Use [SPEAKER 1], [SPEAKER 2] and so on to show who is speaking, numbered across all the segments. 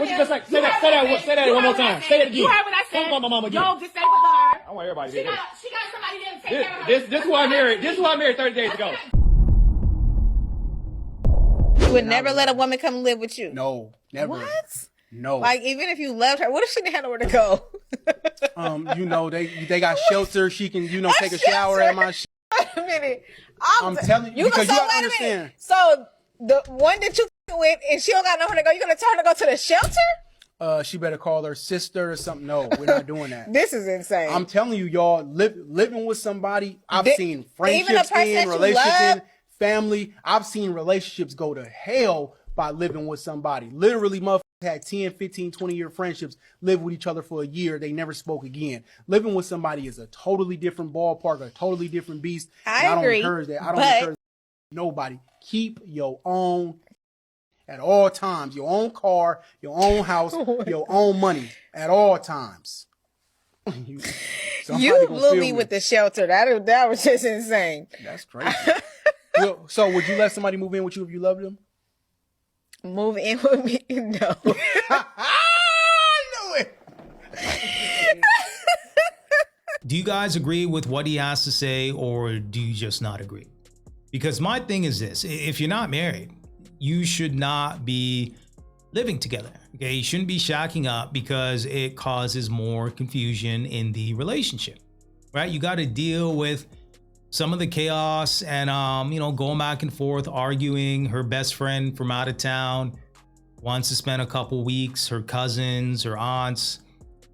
[SPEAKER 1] What you just say? Say that one more time. Say it again.
[SPEAKER 2] You heard what I said.
[SPEAKER 1] Don't call my mama again.
[SPEAKER 2] Yo, just stay with her.
[SPEAKER 1] I want everybody to hear this.
[SPEAKER 2] She got somebody there to take care of her.
[SPEAKER 1] This is who I married. This is who I married 30 days ago.
[SPEAKER 3] You would never let a woman come live with you?
[SPEAKER 4] No, never.
[SPEAKER 3] What?
[SPEAKER 4] No.
[SPEAKER 3] Like, even if you loved her, what if she didn't have nowhere to go?
[SPEAKER 4] They got shelter. She can, take a shower at my
[SPEAKER 3] Wait a minute.
[SPEAKER 4] I'm telling you, because you gotta understand.
[SPEAKER 3] So, the one that you with, and she don't got nowhere to go, you gonna tell her to go to the shelter?
[SPEAKER 4] She better call her sister or something. No, we're not doing that.
[SPEAKER 3] This is insane.
[SPEAKER 4] I'm telling you, y'all, living with somebody, I've seen friendships
[SPEAKER 3] in,
[SPEAKER 4] relationships in, family. I've seen relationships go to hell by living with somebody. Literally, motherfuckers had 10, 15, 20-year friendships, lived with each other for a year. They never spoke again. Living with somebody is a totally different ballpark, a totally different beast.
[SPEAKER 3] I agree.
[SPEAKER 4] Don't encourage that. I don't encourage nobody. Keep your own at all times. Your own car, your own house, your own money at all times.
[SPEAKER 3] You blew me with the shelter. That was just insane.
[SPEAKER 4] That's crazy. Well, so would you let somebody move in with you if you loved them?
[SPEAKER 3] Move in with me? No.
[SPEAKER 4] I knew it.
[SPEAKER 5] Do you guys agree with what he has to say, or do you just not agree? Because my thing is this: if you're not married, you should not be living together. Okay, you shouldn't be shacking up because it causes more confusion in the relationship, right? You got to deal with some of the chaos and going back and forth, arguing. Her best friend from out of town wants to spend a couple weeks, her cousins, her aunts,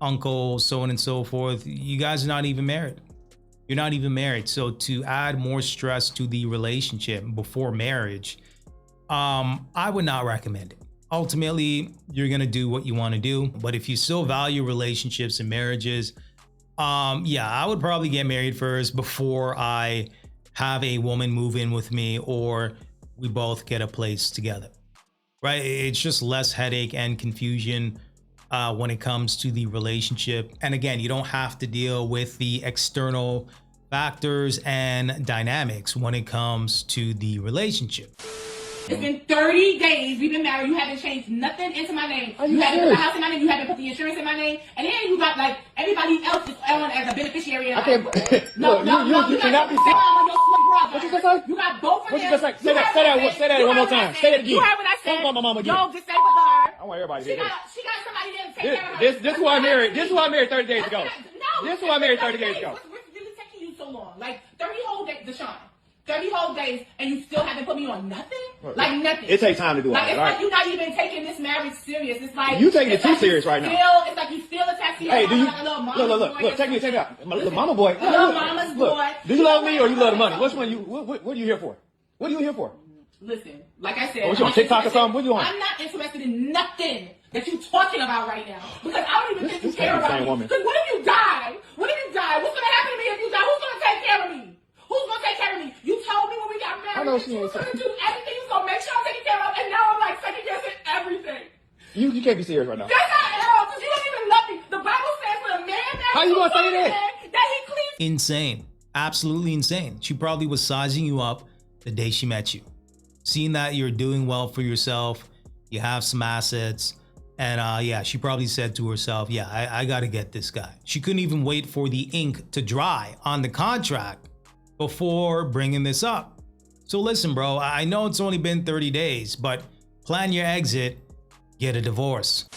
[SPEAKER 5] uncles, so on and so forth. You guys are not even married. You're not even married. So to add more stress to the relationship before marriage, I would not recommend it. Ultimately, you're gonna do what you want to do, but if you still value relationships and marriages, I would probably get married first before I have a woman move in with me, or we both get a place together, right? It's just less headache and confusion when it comes to the relationship. And again, you don't have to deal with the external factors and dynamics when it comes to the relationship.
[SPEAKER 2] It's been 30 days we've been married. You haven't changed nothing into my name. You haven't put the house in my name. You haven't put the insurance in my name. And then you got like everybody else is on as a beneficiary.
[SPEAKER 1] I can't.
[SPEAKER 2] No,
[SPEAKER 1] you cannot be saying.
[SPEAKER 2] What you just say? You got both of them.
[SPEAKER 1] What you just say? Say that one more time. Say it again.
[SPEAKER 2] You heard what I said.
[SPEAKER 1] Don't call my mama again.
[SPEAKER 2] Yo, just stay with her.
[SPEAKER 1] I want everybody to hear this.
[SPEAKER 2] She got somebody there to take care of her.
[SPEAKER 1] This is who I married. This is who I married 30 days ago.
[SPEAKER 2] No.
[SPEAKER 1] This is who I married 30 days ago.
[SPEAKER 2] What's really taking you so long? Like 30 whole days, Deshaun. 30 whole days, and you still haven't put me on nothing? Like nothing.
[SPEAKER 1] It takes time to do all
[SPEAKER 2] that. It's
[SPEAKER 1] right?
[SPEAKER 2] like you're not even taking this marriage serious. It's like
[SPEAKER 1] you taking it too serious right now.
[SPEAKER 2] It's like you still attached to your
[SPEAKER 1] Hey, do you?
[SPEAKER 2] like a little mama
[SPEAKER 1] Look, check me out. My little mama boy.
[SPEAKER 2] Little mama's boy.
[SPEAKER 1] Do you love me or you love the money? Which one? What are you here for? What are you here for?
[SPEAKER 2] Listen, like I said,
[SPEAKER 1] what you on TikTok or something? What you on?
[SPEAKER 2] I'm not interested in nothing that you're talking about right now because I don't even think you care about me. Because what if you die? What if you die? What's gonna happen to me if you die? Who's gonna take care of me? Who's gonna take care of me? You told me when we got married that you was gonna do everything. You was gonna make sure I'm taken care of, and now I'm like second guessing everything.
[SPEAKER 1] You can't be serious right now.
[SPEAKER 2] Yes, I am, because you don't even love me. The Bible says when a man
[SPEAKER 1] how you gonna say that?
[SPEAKER 2] That he cleans.
[SPEAKER 5] Insane, absolutely insane. She probably was sizing you up the day she met you, seeing that you're doing well for yourself, you have some assets, and she probably said to herself, I gotta get this guy. She couldn't even wait for the ink to dry on the contract before bringing this up. So listen, bro, I know it's only been 30 days, but plan your exit, get a divorce.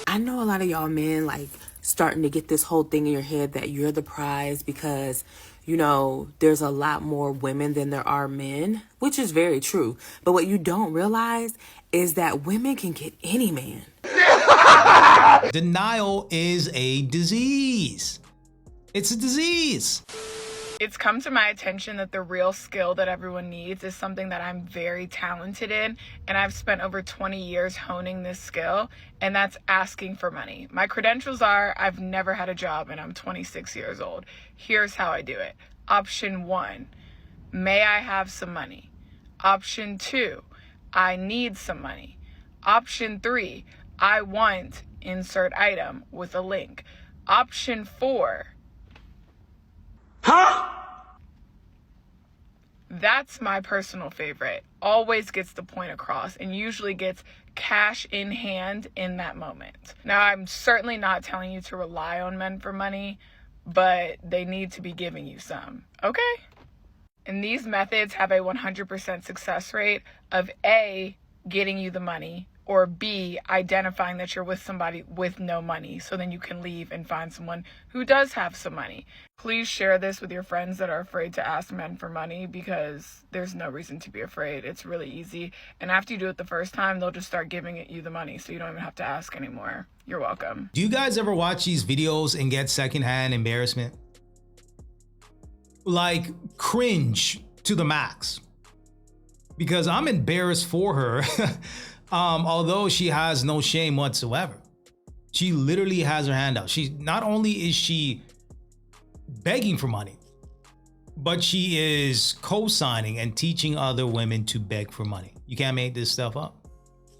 [SPEAKER 6] I know a lot of y'all men like starting to get this whole thing in your head that you're the prize because, there's a lot more women than there are men, which is very true. But what you don't realize is that women can get any man.
[SPEAKER 5] Denial is a disease. It's a disease.
[SPEAKER 7] It's come to my attention that the real skill that everyone needs is something that I'm very talented in, and I've spent over 20 years honing this skill, and that's asking for money. My credentials are I've never had a job and I'm 26 years old. Here's how I do it. Option 1, may I have some money? Option 2, I need some money. Option 3, I want insert item with a link. Option 4, that's my personal favorite. Always gets the point across and usually gets cash in hand in that moment. Now, I'm certainly not telling you to rely on men for money, but they need to be giving you some, okay? And these methods have a 100% success rate of A, getting you the money, or B, identifying that you're with somebody with no money, so then you can leave and find someone who does have some money. Please share this with your friends that are afraid to ask men for money, because there's no reason to be afraid. It's really easy. And after you do it the first time, they'll just start giving you the money, so you don't even have to ask anymore. You're welcome.
[SPEAKER 5] Do you guys ever watch these videos and get secondhand embarrassment? Like, cringe to the max. Because I'm embarrassed for her. Although she has no shame whatsoever. She literally has her hand out. She not only is she begging for money, but she is co-signing and teaching other women to beg for money. You can't make this stuff up.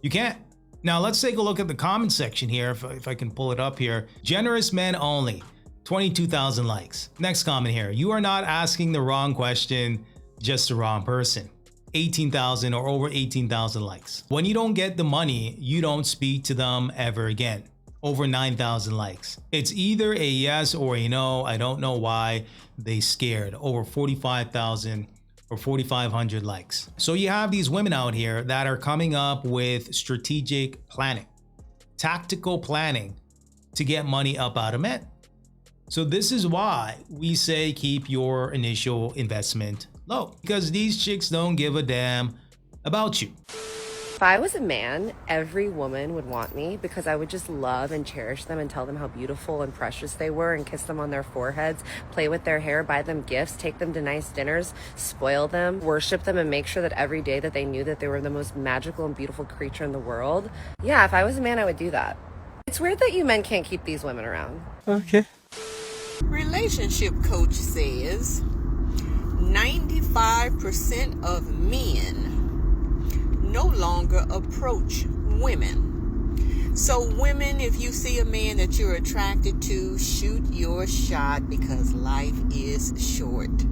[SPEAKER 5] You can't. Now let's take a look at the comment section here, if I can pull it up here. Generous men only, 22,000 likes. Next comment here. You are not asking the wrong question, just the wrong person. 18,000 or over 18,000 likes. When you don't get the money, you don't speak to them ever again. Over 9,000 likes. It's either a yes or a no. I don't know why they scared. Over 45,000 or 4,500 likes. So you have these women out here that are coming up with strategic planning, tactical planning to get money up out of men. So this is why we say keep your initial investment low, because these chicks don't give a damn about you.
[SPEAKER 8] If I was a man, every woman would want me, because I would just love and cherish them and tell them how beautiful and precious they were and kiss them on their foreheads, play with their hair, buy them gifts, take them to nice dinners, spoil them, worship them, and make sure that every day that they knew that they were the most magical and beautiful creature in the world. Yeah, if I was a man, I would do that. It's weird that you men can't keep these women around.
[SPEAKER 9] Okay.
[SPEAKER 10] Relationship coach says 95% of men no longer approach women. So women, if you see a man that you're attracted to, shoot your shot, because life is short.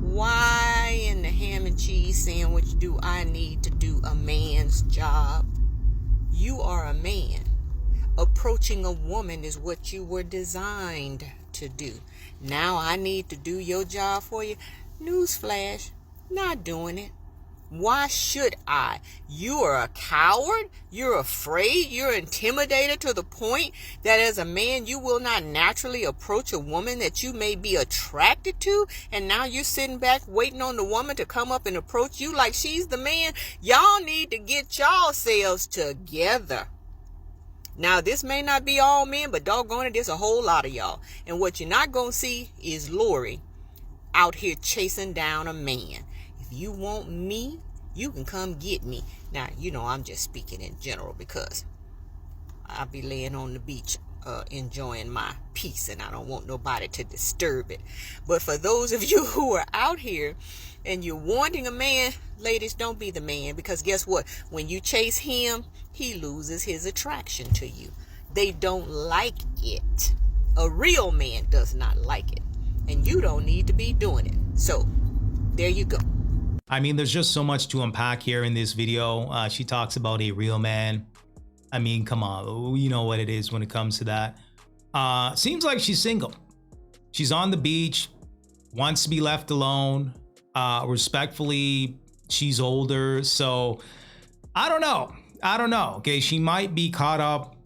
[SPEAKER 10] Why in the ham and cheese sandwich do I need to do a man's job? You are a man. Approaching a woman is what you were designed to do. Now I need to do your job for you? Newsflash, not doing it. Why should I? You are a coward. You're afraid. You're intimidated to the point that as a man, you will not naturally approach a woman that you may be attracted to. And now you're sitting back waiting on the woman to come up and approach you like she's the man. Y'all need to get yourselves together. Now, this may not be all men, but doggone it, there's a whole lot of y'all. And what you're not going to see is Lori out here chasing down a man. If you want me, you can come get me. Now, you know, I'm just speaking in general, because I'll be laying on the beach enjoying my peace, and I don't want nobody to disturb it. But for those of you who are out here and you're wanting a man, ladies, don't be the man, because guess what? When you chase him, he loses his attraction to you. They don't like it. A real man does not like it, and you don't need to be doing it. So there you go.
[SPEAKER 5] I mean, there's just so much to unpack here in this video. She talks about a real man. I mean, come on, you know what it is when it comes to that. Seems like she's single. She's on the beach, wants to be left alone. Respectfully, she's older, so I don't know. Okay, she might be caught up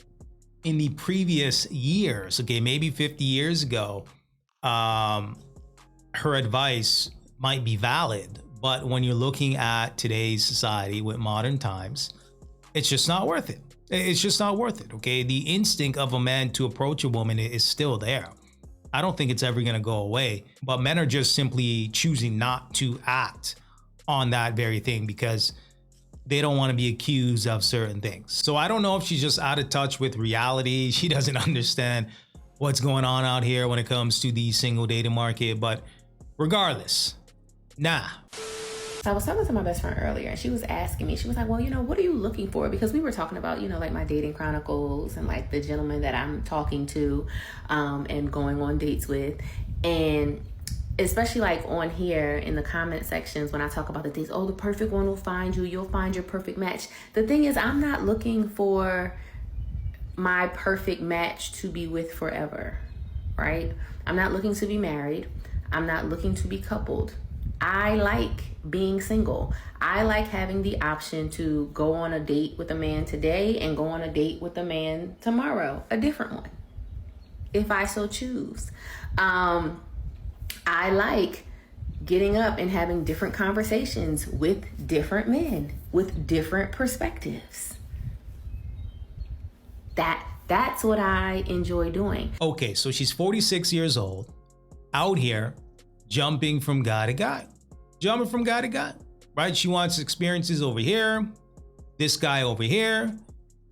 [SPEAKER 5] in the previous years. Okay, maybe 50 years ago, her advice might be valid, but when you're looking at today's society with modern times, it's just not worth it. It's just not worth it. Okay, the instinct of a man to approach a woman is still there. I don't think it's ever going to go away, but men are just simply choosing not to act on that very thing because they don't want to be accused of certain things. So I don't know if she's just out of touch with reality. She doesn't understand what's going on out here when it comes to the single dating market, but regardless, nah.
[SPEAKER 11] So I was talking to my best friend earlier, and she was asking me, she was like, well, you know, what are you looking for? Because we were talking about, you know, like my dating chronicles and like the gentleman that I'm talking to and going on dates with. And especially like on here in the comment sections when I talk about the things, oh, the perfect one will find you, you'll find your perfect match. The thing is, I'm not looking for my perfect match to be with forever, right? I'm not looking to be married. I'm not looking to be coupled. I like being single. I like having the option to go on a date with a man today and go on a date with a man tomorrow, a different one, if I so choose. I like getting up and having different conversations with different men with different perspectives. That's what I enjoy doing.
[SPEAKER 5] Okay, so she's 46 years old, out here jumping from guy to guy. Jumping from guy to guy, right? She wants experiences over here, this guy over here,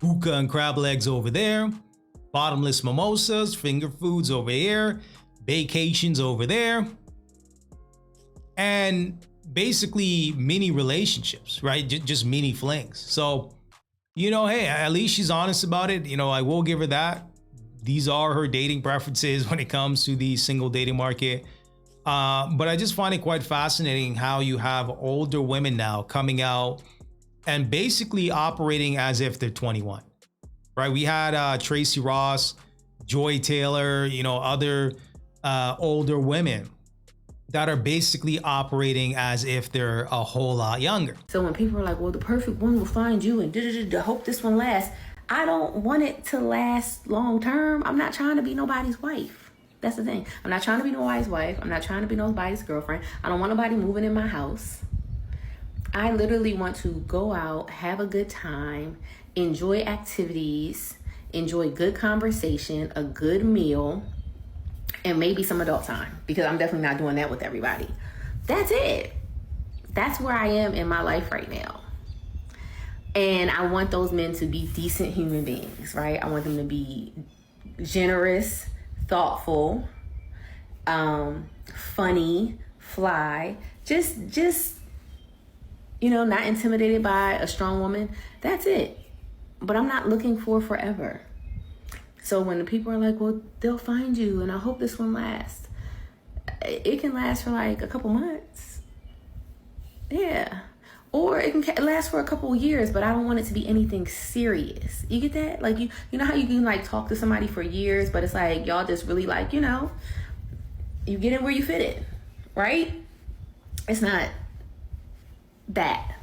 [SPEAKER 5] hookah and crab legs over there, bottomless mimosas, finger foods over here, vacations over there, and basically mini relationships, right? Just mini flings. So, you know, hey, at least she's honest about it. You know, I will give her that. These are her dating preferences when it comes to the single dating market. But I just find it quite fascinating how you have older women now coming out and basically operating as if they're 21, right? We had Tracy Ross, Joy Taylor, you know, other older women that are basically operating as if they're a whole lot younger.
[SPEAKER 11] So when people are like, well, the perfect one will find you and I hope this one lasts, I don't want it to last long term. I'm not trying to be nobody's wife. That's the thing. I'm not trying to be nobody's wife. I'm not trying to be nobody's girlfriend. I don't want nobody moving in my house. I literally want to go out, have a good time, enjoy activities, enjoy good conversation, a good meal, and maybe some adult time, because I'm definitely not doing that with everybody. That's it. That's where I am in my life right now. And I want those men to be decent human beings, right? I want them to be generous, thoughtful, funny, fly, just, you know, not intimidated by a strong woman. That's it. But I'm not looking for forever. So when the people are like, well, they'll find you and I hope this one lasts. It can last for like a couple months. Yeah. Or it can last for a couple years, but I don't want it to be anything serious. You get that? Like, you know how you can like talk to somebody for years, but it's like y'all just really like, you know, you get in where you fit in, right? It's not that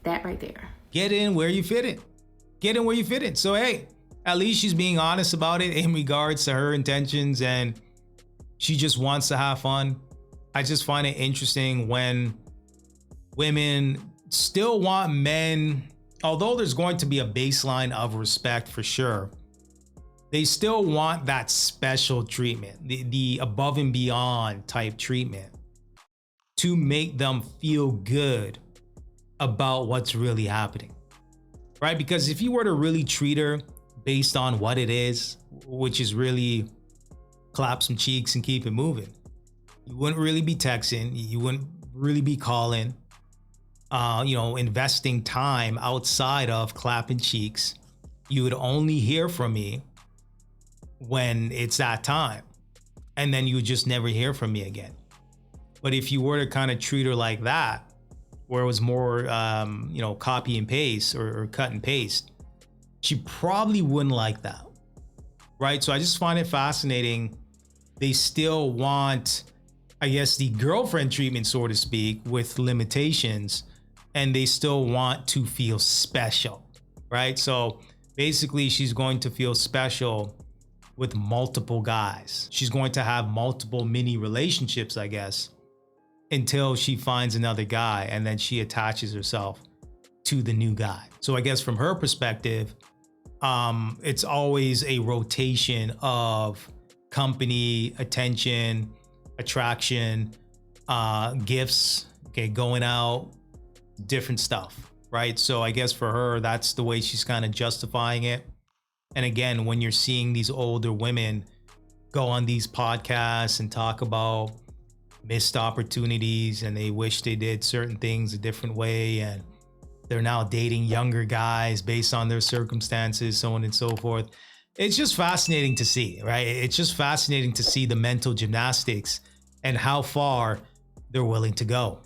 [SPEAKER 11] right there.
[SPEAKER 5] Get in where you fit in. Get in where you fit in. So, hey, at least she's being honest about it in regards to her intentions, and she just wants to have fun. I just find it interesting when women still want men, although there's going to be a baseline of respect for sure, they still want that special treatment, the above and beyond type treatment to make them feel good about what's really happening, right? Because if you were to really treat her based on what it is, which is really clap some cheeks and keep it moving, you wouldn't really be texting, you wouldn't really be calling, you know, investing time outside of clapping cheeks. You would only hear from me when it's that time, and then you would just never hear from me again. But if you were to kind of treat her like that, where it was more, you know, copy and paste or cut and paste, she probably wouldn't like that, right? So I just find it fascinating. They still want, I guess, the girlfriend treatment, so to speak, with limitations, and they still want to feel special, right? So basically, she's going to feel special with multiple guys. She's going to have multiple mini relationships, I guess, until she finds another guy, and then she attaches herself to the new guy. So I guess from her perspective, it's always a rotation of company, attention, attraction, gifts, okay, going out, different stuff, right? So I guess for her, that's the way she's kind of justifying it. And again, when you're seeing these older women go on these podcasts and talk about missed opportunities and they wish they did certain things a different way, and they're now dating younger guys based on their circumstances, so on and so forth. it's just fascinating to see, right? It's just fascinating to see the mental gymnastics and how far they're willing to go.